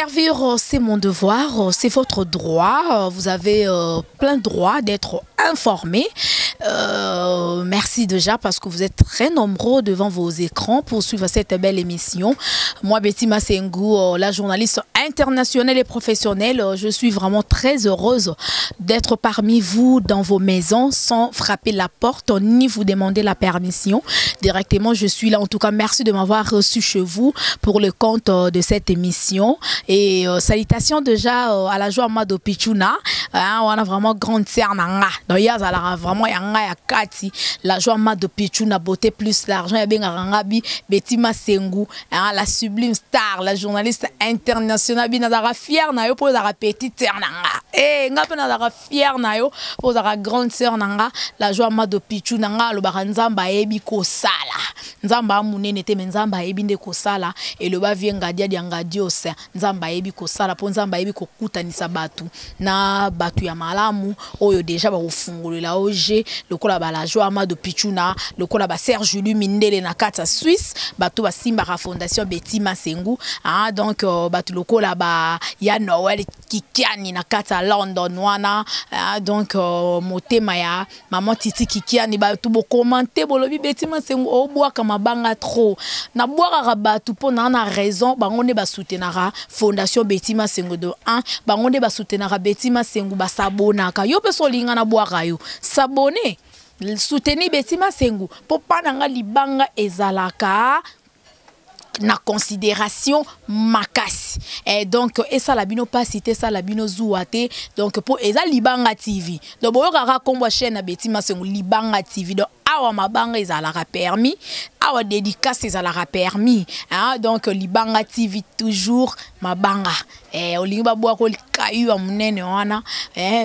Servir, c'est mon devoir, c'est votre droit. Vous avez plein de droits d'être informé. Merci déjà parce que vous êtes très nombreux devant vos écrans pour suivre cette belle émission. Moi, Betty Massengou, la journaliste internationale et professionnelle, je suis vraiment très heureuse d'être parmi vous dans vos maisons sans frapper la porte ni vous demander la permission. Directement, je suis là. En tout cas, merci de m'avoir reçu chez vous pour le compte de cette émission. Et salutations déjà à la joie Mado Pichuna. On a vraiment grande sœur nanga. Donc il y a vraiment yanga ya kati. La joie Mado Pichuna, beauté plus l'argent ya benga rangabi Betty Massengou, la sublime star, la journaliste internationale. Binazara fière na yo pour la petite sœur nanga. Eh ngape nazara fière na yo pour la grande sœur nanga. La joie Mado Pichuna nanga lo baranzamba ebi ko sala. Nzamba munene te menzamba ebi nde ko sala et le ba vienga dia dianga dios. Nzamba ebi ko sala po nzamba ebi ko kutanisa batu na batu ya malamu oyo deja ba ufungulela oje lokola ba la joie Mado Pichuna lokola ba Serge Julie Mindele na kata Suisse batu ba simba ka fondation Betty Massengou donc batu lokola ba ya Noël Kikiani na kata London wana donc motema ya maman Titi Kikiani batu bo commenter bolobi Betty Massengou o boa kama banga trop na boa batu po na raison bango ne ba soutenara fondation Betty Massengou de 1 bango ne ba soutenara Betty Massengou ba sabonaka yo pe so linga na boa kayo sabone soutenir Betty Massengou po pananga libanga ezalaka na considération makasi et donc et ça la bino pas cité ça la bino zouate donc pour eza libanga TV donc boyo kaka kombo chaîne na Betty Massengou libanga TV donc awa mabanga ezalaka permis awa dédicace ezalaka permis donc libanga TV toujours mabanga olingi babwa ko kayu ya munene wana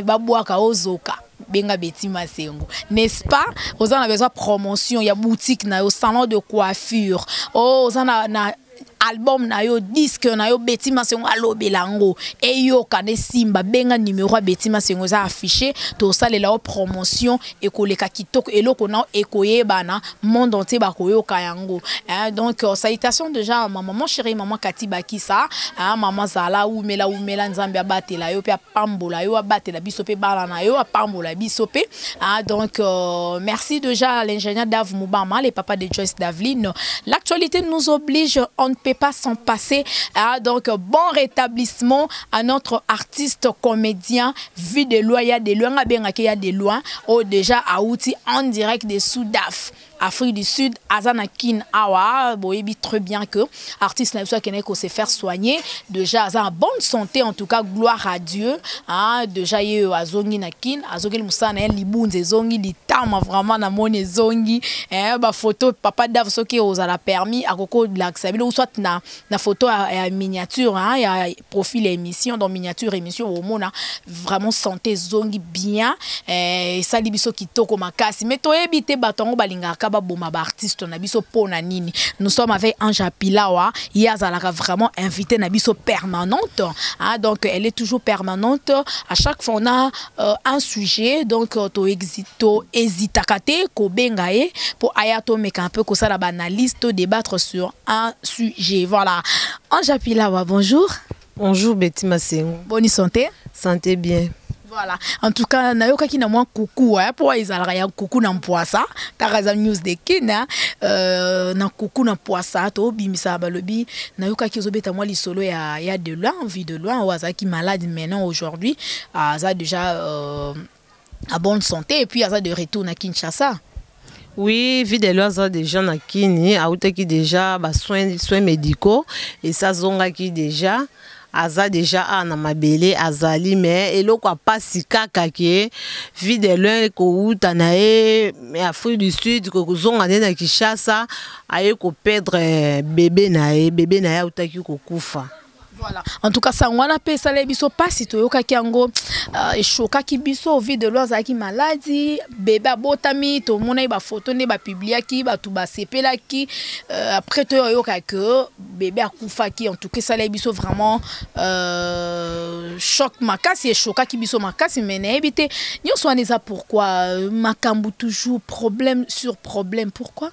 babwa ka ozoka benga Betty Massengou, n'est-ce pas? Vous en avez besoin de promotion, il y a boutique, il y a salon de coiffure, vous en avez album na yo disque na yo Betty Massengou alobelango et yo kane simba benga numéro a Betty Massengou za affiché to salela promotion et koleka kitoko eloko na ekoyeba na monde entier ba koyoka yango donc salutations déjà à ma maman chérie maman Kati Bakisa maman Zala ou mela nzambe abatela yo pe pambola yo abatela biso pe bala na yo pambola biso pe donc merci déjà à l'ingénieur Dave Moubama les papas de Joyce Davline. L'actualité nous oblige, on ne peut pas s'en passer. Donc, bon rétablissement à notre artiste comédien. Vu de loin, il y a des lois, il y a des lois. Oh, déjà, à outil en direct des Soudaf. Afrique du Sud, Azanakin Awa, boyebi très bien que artiste n'a pas qu'elle se faire soigner. Déjà, Azan en bonne santé, en tout cas, gloire à Dieu. Déjà, il y a Azongi Nakin, Azongi Moussa na Libunze Zongi, li tama vraiment na mone Zongi. Ba photo papa Dave soki aux a la permis à Coco de l'Axabine ou soit na photo à miniature, il y a profil émission dans miniature émission au monde vraiment santé Zongi bien. Ça libiso qui toko makasi. Mais toi ebité batongo balinga artiste na biso pona nini. Nous sommes avec Anja Pilawa, Yazalaka vraiment invité na biso permanente. Donc elle est toujours permanente. À chaque fois on a un sujet donc to hésitakate ko bengae pour ayato meka un peu ko ça la banaliste débattre sur un sujet. Voilà. Anja Pilawa, bonjour. Bonjour Betty Massengou. Bonne santé. Santé bien. Voilà. En tout cas, nayoka ki na mwa kuku pour izalaka ya kuku na mpoasa karaza news de kina na kuku na mpoasa to bimisa balobi nayoka ki zobeta mwa lisolo ya de loin envie de loin oza ki malade maintenant aujourd'hui ça déjà à bonne santé et puis ça de retour na Kinshasa. Oui, vie de loin des gens na Kini a qui déjà soins médicaux et ça zonga qui déjà aza déjà na mabele azali mais eloko pasi kaka ke vie de loin ko utanae Afrique du Sud ko zonga na Kinshasa aye ko perdre bébé na utaki ko kufa. Voilà. En tout cas, ça on a payé ça les biso pas si to yoka kiango choka ki biso vie de lois qui maladie bébé botami to mona ba photo ne ba publier ki ba tout ba sepela ki après to yoka que bébé a kufa ki en tout cas ça les biso vraiment choc makasi et choka ki biso makasi mais na éviter nyo soaneza pourquoi makambu toujours problème sur problème pourquoi.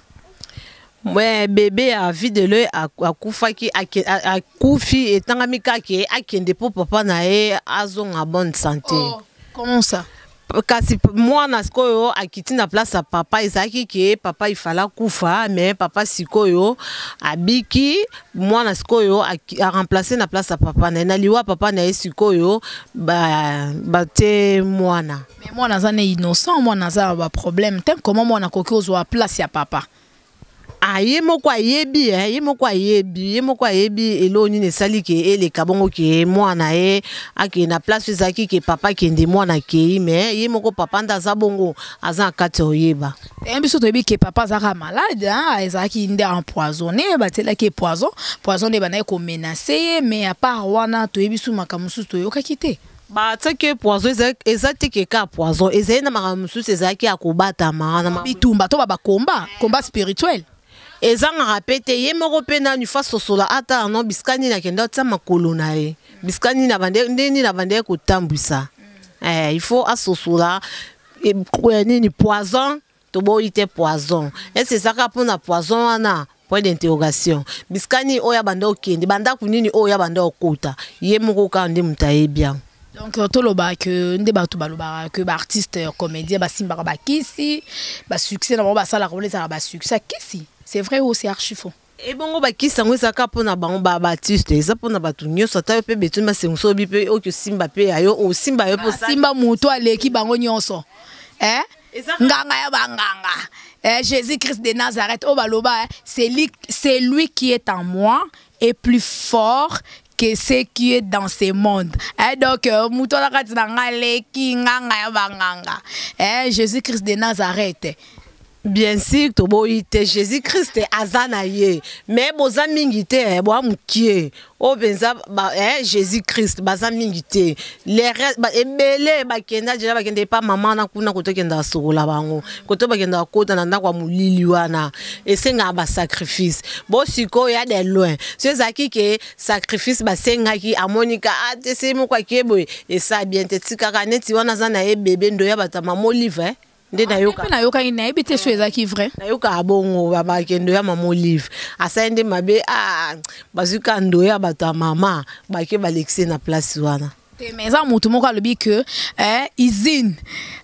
Ouais, bébé a vidéo a kufaki a kufi et tangamika ki a kende pour papa na e azon a bonne santé. Oh, comment ça? Kasi moi na sikoyo akiti na place à papa ezaki ki papa il fallait kufa mais papa sikoyo abiki moi na sikoyo a remplacer na place à papa na liwa papa na sikoyo ba te mwana. Mais moi na zane innocent, moi na za ba problème. Tem comment moi na koki ozo a place ya papa? Ah, yemoko yebi eloni ne sali ke ele kabongo ke mwana e ake na place zaki ke papa kende mwana ke mais yemoko papa ndaza bongo aza kati oyeba et biso to yebi ke papa zaka malade hein ezaki nde empoisonné batela ke poison de bana ko menacer mais à part wana to yebi su makamusu to yokaki te. Ba tseke poison ezati ke ka poison ezai na makamusu ezaki akobata mana bitumba to ba combat spirituel. Ezanga rapete ye moko pena ni fa sosola ata non biskani na kenda tsa makolo na ye biskani na bande ndeni na bande ko tambwisa il faut asosola ni poison to boite poison et c'est ça ka pona poison wana point d'interrogation biskani oya banda okende banda kunini oya banda okota ye moko ka nde mutaye bien. Donc toloba que nde bato baloba que ba artiste comédien ba simba ba kisi ba succès na ba sala ko leza ba succès kisi. C'est vrai ou c'est archi faux? Et bon, bah qui s'en va pour na ba Baptiste, ça pour na batu nyonso ta pe betu ma senso bi pe o que simba pe ayo o simba yo pour ça. Simba muto aleki bango nyonso. Nganga ya banganga. Jésus-Christ de Nazareth o baloba, c'est lui qui est en moi est plus fort que ce qui est dans ce monde. Donc muto la katina ngaleki nganga ya banganga. Jésus-Christ de Nazareth. Bien sûr, toboite Jésus-Christ azanaye, mais boza mingite bo amukie. O benza Jésus-Christ baza mingite. Les restes ebele ba kenda jela ba kende pa mama na kuna kotokenda sokola bango. Koto ba kenda kota na ndakwa mulili wana. Esenga ba sacrifice. Bo siko ya de loin. C'est zaki ke sacrifice ba senga ki amonika ate se mo kwa keboy et ça bien te tikaka neti wana zana e bébé ndo ya batama mo livre. Na yoka ina ebite so ezaki vrai na yoka abongo baba kendo ya mama Olive asende mabe bazuka ndo ya bata mama bake balexé na place wana te meza mutu moko alobi que usine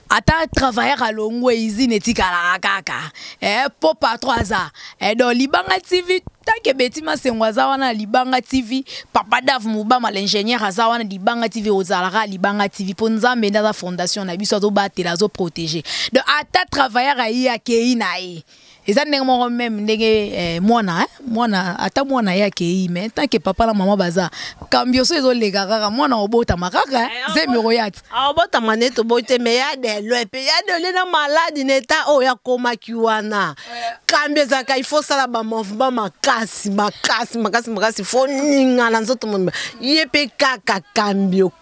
ata travailleur à longwe usine etikala kaka po patron aza donc Libanga TV take betima sengwaza wana Libanga TV papa Dave Mubama l'ingénieur aza wana Libanga TV ozalaka Libanga TV po nzambe ndaza fondation na biso to batela zo protéger donc ata travailleur ayi akei na ye eza ndenge moko même ndenge mwana ata mwana yake yi mais tant que papa na maman baza kambioso ezolega kaka mwana obota makaka zemiro yati obota maneto boite mais ya de loepe ya de le na malade neta o ya koma kiwana kambio za ka il faut sala ba mouvement makasi faut ninga na nzoto mon yepe kaka kambio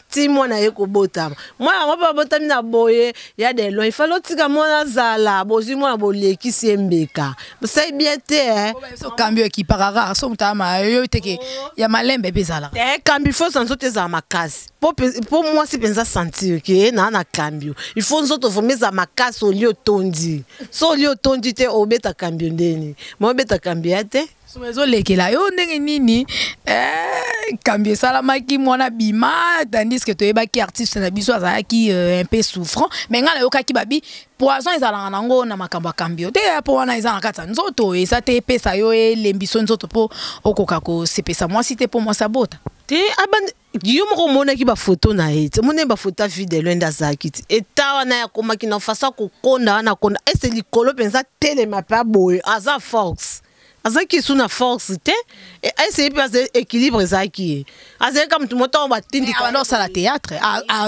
ti mwana yeko bota mwana papa bota mina boye ya de lo il faut lotika mwana zala bozi mwana boleki sembeka c'est bien te so cambio qui parara so mutama yo teke ya malembe bezala cambio faut sans autres za makasi pour moi c'est pensa sentir que na cambio il faut nzoto vomeza makasi au lieu tondi so lieu tondi te obeta cambio ndeni mo beta cambio te so ezolekela yo ndenge nini cambio salamaki mwana bima tandis que toyebaki artiste na biso azalaki un peu souffrant mais ngana yokaki babi poison ezalanga nango na makambo cambio te po wana ezana kata nzoto esa te pesa yo lembiso nzoto po okoka ko sepesa moi cité pour moi sabota te aban yo moko mona ki ba photo na ete mona ba photo video lenda zakiti eta wana ya koma ki na fasa ko konda wana konda ese likolo penza telema pa boy aza force azaki suna force te et essayer de équilibre zaki azaki comme tout moto ba tindi ka dans la théâtre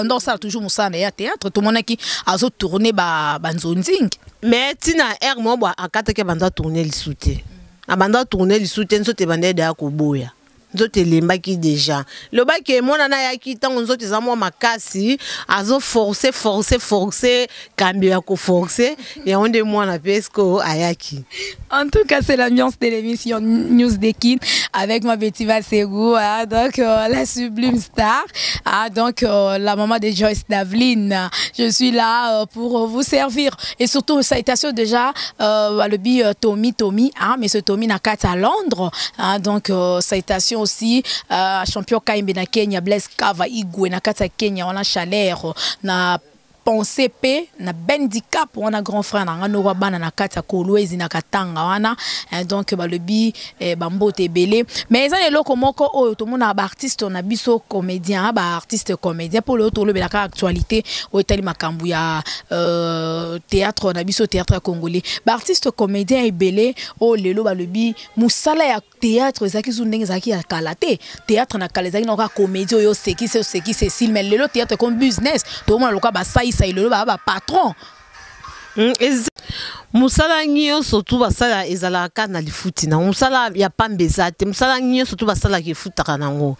dans ça toujours musana ya théâtre tout monde qui azo tourner ba nzonzing mais tina air mo ba akata ke banda tourner le soute abanda tourner le soute nso te banda da ko boya nzoto elembaki déjà lobaki mona na yaki tango nzoto eza mwa makasi azo forcer kambi ya ko forcer et on de mwana pesco ayaki. En tout cas, c'est l'ambiance de l'émission News des Kids avec ma Betty Vassegou, hein, donc la sublime star, hein, donc la maman de Joyce Daveline. Je suis là pour vous servir. Et surtout, salutation déjà, le bi Tommy, hein, mais ce Tommy n'a qu'à à Londres. Hein, donc, salutation aussi, champion Kaimbe na Kenya, Blaise Kava, Igwe, na Kata Kenya, on a chaleur, na pensée pe na bendicap on a grand frère na ngano wa bana na kata kolwezi na katanga wana donc ba lebi ba mbote belé mais ça eloko moko oyo to mona ba artiste on a biso comédien ba artiste comédien pour le to le belaka actualité o etali makambu ya théâtre on a biso théâtre congolais ba artiste comédien ebelé o lelo ba lebi musala ya théâtre zaki zundenge zaki ya kalate théâtre na kalezaki na ka comédie oyo seki Cécile mais lelo théâtre comme business to mona loka ba ça il le ba patron musala nyo surtout basala ezala kana lifuti na musala ya pambeza te musala nyo surtout basala ki futaka nango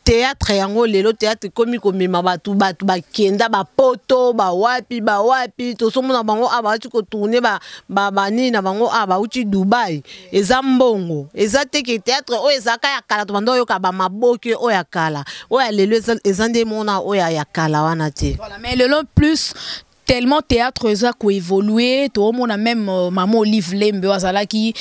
théâtre yango lelo théâtre komi komema batu bakenda ba poto ba wapi to somona bango aba tu ko tourner ba ni na bango aba uti Dubai eza mbongo eza te ke théâtre o eza ka ya kala to bando yo ka ba maboke o ya kala o ya lelo eza nde mona o ya kala wana te. Voilà, mais lelo plus tellement théâtre ça ko évolué tout le monde a même maman Olive Lembe azala qui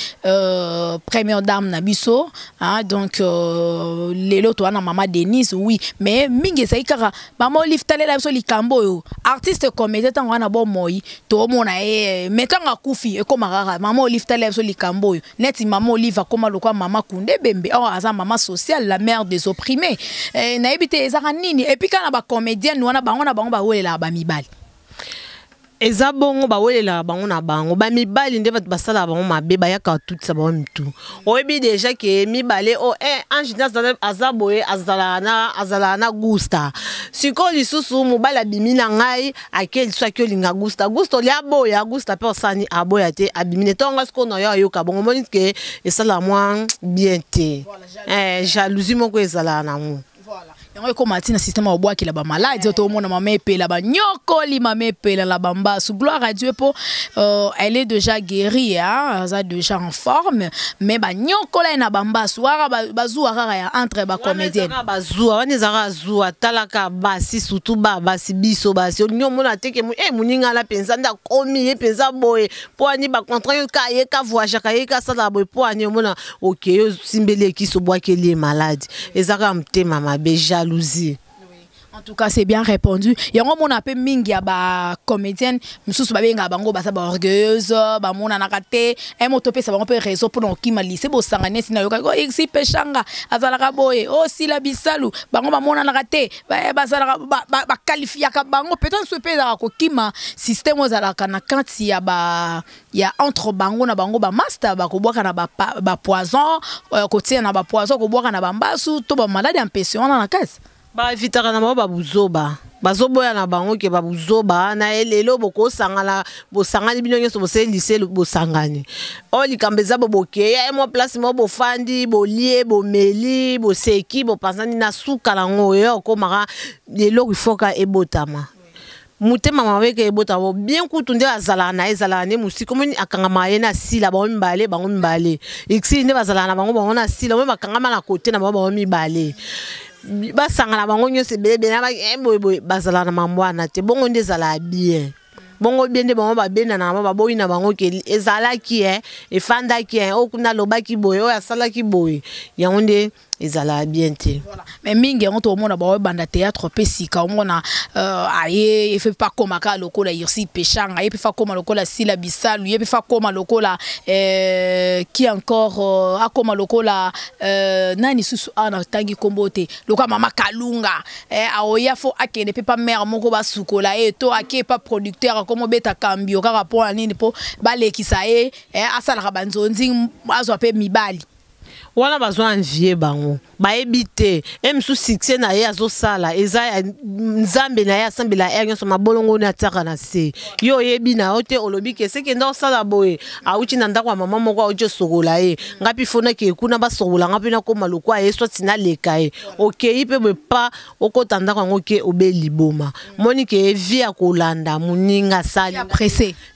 première dame na biso hein donc les loto na maman Denise oui mais mingi ça ikara maman Olive talela biso likambo yo artiste comédien tant wana bon moi tout le monde a metanga kufi e comme rara maman Olive talela biso likambo yo neti maman Olive akoma lokwa maman Kunde Bembe oh aza maman sociale la mère des opprimés na ebité ezaka nini et puis kana ba comédien wana bango ba welela ba mibali eza bongo ba welela bango na bango ba mibali nde bat basala bango mabe ba yaka tout ça ba mitu oyebi déjà que mibale o Ange azaboye azala na gusta siko lisusu mobala bimina ngai akeli swaki olinga gusta lia boya gusta pe osani aboya te abimine tonga siko na yo yoka bongo moni ke esala moi bien te jalousie moko ezala na mo. Yango ko matina système au bois qui la ba malade to mona mama epela ba nyokoli mama epela la bamba sous gloire à Dieu pour elle est déjà guérie hein ça déjà en forme mais ba nyokola na bamba soara bazuara ya entre ba comédienne bazua wana zara zua talaka basi surtout basi biso basi nyomona teke muninga la penza nda komi e penza boye po ani ba contrat ka ye ka voyage ka ye ka sala boye po ani mona OK yo simbele ki so bois qui est malade ezaka mtema mabe jalousie. En tout cas, c'est bien répondu. Il y a un monde un peu mingi ba comédienne, mususu ba benga bango ba sa ba orgueilleuse, ba mona na raté, un motopé ça va un peu réseau pour non ki mali, c'est bo sangane sina yo ko ixi pechanga, azala ka boye, oh si la bisalu, bango ba mona na raté, ba sala ba qualifier ka bango peut-être ce pe za ko kima système ozala kana quand il y a entre bango na bango ba master ba ko boka na ba poison, ko tia na ba poison ko boka na ba mbasu to ba malade en pension na kase. Ba vitaka na ba buzoba bazoboya na bango ke ba buzoba na elelo boko sangala bo sangani binonyo so bose lycée bo sangani o likambeza bo boke ya mo place mo bo fandi bo lie bo meli bo seki bo pasani na suka lango yo ko mara lelo ifoka ebotama mutema maweke ebota bo bien kutunde azala na ezala ne musiko moni akanga maye na sila ba bango mbale ixi ne bazala na bango na sila mo bakanga na côté na ba mibale basangana bango nyose bebe na ba bazala na mambwana te bongo ndezala bien bongo bien de bango ba bena na ba boyi na bango ke ezala ki efanda ki okuna lobaki boye o asala ki boye yango ezala bien te. Voilà. Mais mingi on to mona ba banda théâtre pesika mona aye fait pas comme aka lokola irsi pechanga et fa comme lokola sila bisalu et fa comme lokola qui encore akoma lokola nani susu ana tangi kombote lokola mama Kalunga aoya fo akene pe pas mère moko ba sukola et to ake pas producteur comme beta kambio kaka po nini po balekisa asala banzonzi azo pe mibali. wana bazwa envier bango baebite emsu succès na ye azosala eza nzambe na ye asambela ye nyonso mabolongo na tiaka na se yo oyebi na yo te olobi ke seke nda osala boye auti na ndako ya mama moko auti osokola ye ngapi fonaki ekuna basokola ngapi nakoma lokwa ye swati naleka ye okei mpe boye pa okota ndako yango ke obe liboma moni ke vie ya kolanda moninga asali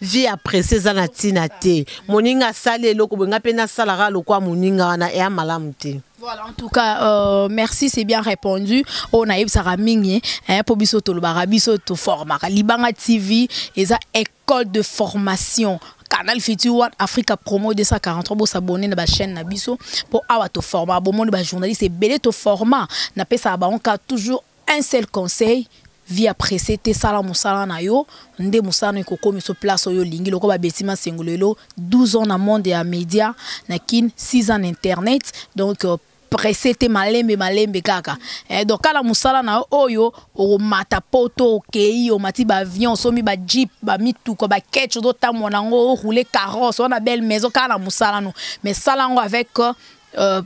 vie ya presse eza na ntina te moninga asali eloko boye ngapi nasalaka lokwa moninga wana eya malamu te. Voilà, en tout cas, merci, c'est bien répondu. On a eu ça ramigné, pour biso to barabiso to forma. Libanga TV, et ça école de formation. Canal Future One Africa Promo 243 pour s'abonner à la chaîne Nabiso pour avoir to format. Bon monde journaliste et belé to format. N'a pas ça on a toujours un seul conseil. Via pressé te sala musala na yo nde musana ko komi so place yo lingi loko ba betima sengolelo 12 ans na monde ya média na kin 6 ans internet donc pressé te malembe kaka donc kala musala na oyo o mata poto okei o mati ba avion so mi ba jeep ba mituko ba ketch do tamona ngo rouler carrosse on a belle maison kala musala no mais sala ngo avec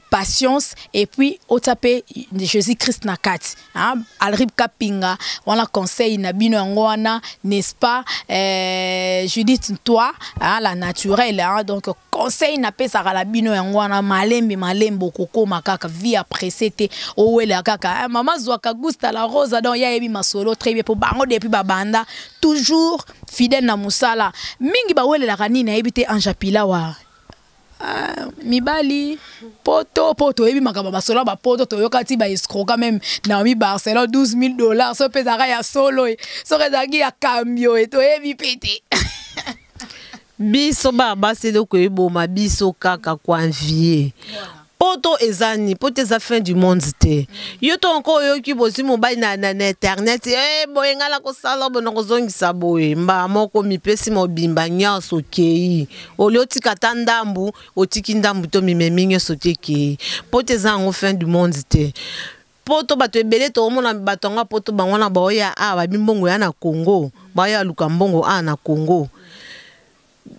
patience et puis au tapé Jésus-Christ nakati alrib kapinga on a conseil na bino ngwana n'est-ce pas Judith toi la naturelle donc conseil na pesa la bino ngwana malembe koko makaka via pressete owela kaka mama zwaka gusta la rosa donc ya yebi masolo très bien pour bango depuis babanda toujours fidèle na musala mingi ba wele la kanina ebite anjapila wa mibali poto ebi makaba basola ba poto toyokati ba escroc quand même na mi Barcelone $12,000 so pezaka ya solo so rezaki ya cambio to ebi pété biso ba c'est donc eboma biso kaka kwa envier poto ezani poto eza fin du monde te yo to encore yo ki bosi mobile na internet boye ngala ko sala bona ko zongisa boye mba moko mipesi mobimba nyaso kei olio tikata ndambu otiki ndambu to mimeminyo soteki poto ezango fin du monde te poto bato ebele to mona bato nga poto bangwana baoya ba bimbongo ya na Congo baya luka mbongo na Congo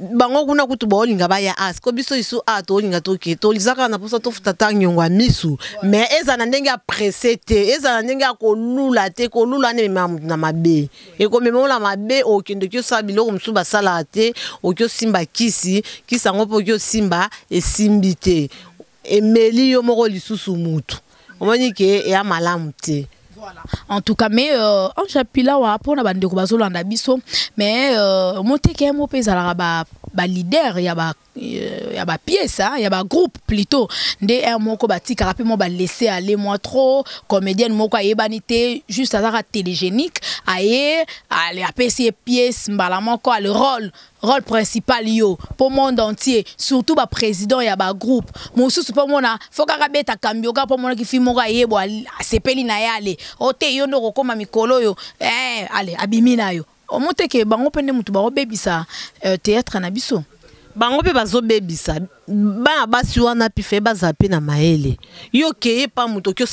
bango kuna kutu baolinga baya ko biso isu to olinga toke to lizaka na posa to futata nyongwa misu mais eza na ndenge ya pressé te eza na ndenge ya kolula te kolula ne na mabe ko mema na mabe okende kyo sa biloko msu basala te okyo simba kisi ngo po kyo simba esimbi te emeli yo moko lisusu mutu omoni ke ya malamu te. Voilà. En tout cas, mais en chapila wa pour na bande ko bazolanda biso mais moteke mo pesa la ba leader ya ba pièce ya ba groupe plutôt nde un moko batika rapidement ba laisser aller moi trop comédienne moko ayebanité juste à la télégénique aye aller apesi pièce mbala moko le rôle principal yo pour monde entier surtout ba président ya ba groupe mosusu pour mona foka kabeta kambioka pour mona ki fi moko ayebo sepeli na yale ote yo ndoko koma mikolo yo allez abimina yo omoteke bango pende mutu ba obebisa théâtre na biso bango pe bazo bebisa ba basi wana pife bazape na maele yo keye pa mutu kyo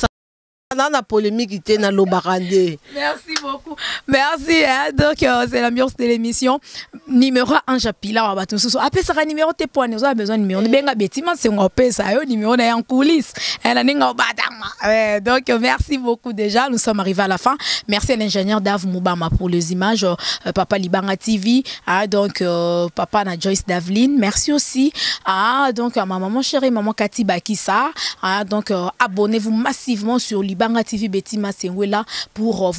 la polémique était dans l'Obarandé. Merci beaucoup. Merci. Donc, c'est l'ambiance de l'émission. Numéro 1, Japila. Après, ça, numéro T point. Nous avons besoin de numéro. Nous avons besoin de ça. Numéro en coulisses. Donc, merci beaucoup déjà. Nous sommes arrivés à la fin. Merci à l'ingénieur Dave Moubama pour les images. Papa Libanga TV. Donc, papa na Joyce Davline. Merci aussi. Donc, à ma maman chérie, maman Cathy Bakissa. Donc, abonnez-vous massivement sur Libanga TV Betima Sengwela pour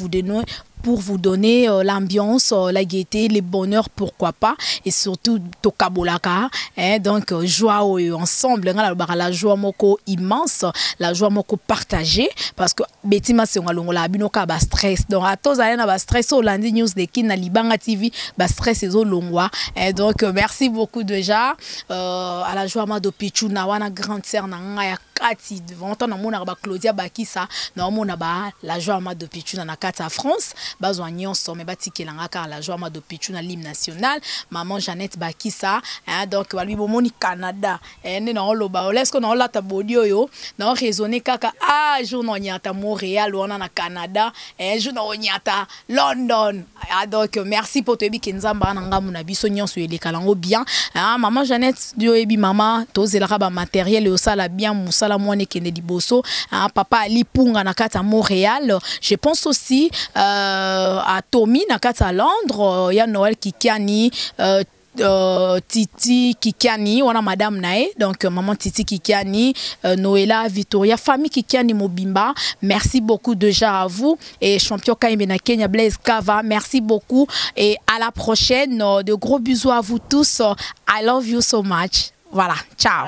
vous donner l'ambiance, la gaieté, le bonheur, pourquoi pas, et surtout Tokabolaka, donc joie ensemble, la joie moko immense, la joie moko partagée, parce que Betima Sengwala binoka ba stress, donc à tous ayana ba stress au lundi news de Kin na Libanga TV, ba stress et longwa, donc merci beaucoup déjà à la joie ma do Pichu na wana grande sœur na ngaya kati devant on a mona ba Claudia Bakissa na mona ba la joie ma do Pichu na kati à France. Bazwa nyonso me batikelanga car la joie ma do Pichu na l'hymne national maman Jeannette Bakissa donc wali bomoni Canada ne na oloba olesko na olata bodio yo na raisonner kaka jour no nyata Montréal wana na Canada jour no nyata London Donc merci pour te Kenzamba nanga muna biso nyonso ele kalango bien. Maman Jeannette dio ebi mama tozelaka ba matériel et osala bien musala mwane kende liboso. Papa Ali Punga na kata Montréal. Je pense aussi à Tommy na kata Londres, ya Noël Kikiani Titi Kikiani, on a madame Nae, donc maman Titi Kikiani, Noëlla, Victoria, famille Kikiani Mobimba, merci beaucoup déjà à vous et champion Kaimena Kenya Blaise Kava, merci beaucoup et à la prochaine, de gros bisous à vous tous, I love you so much, voilà, ciao.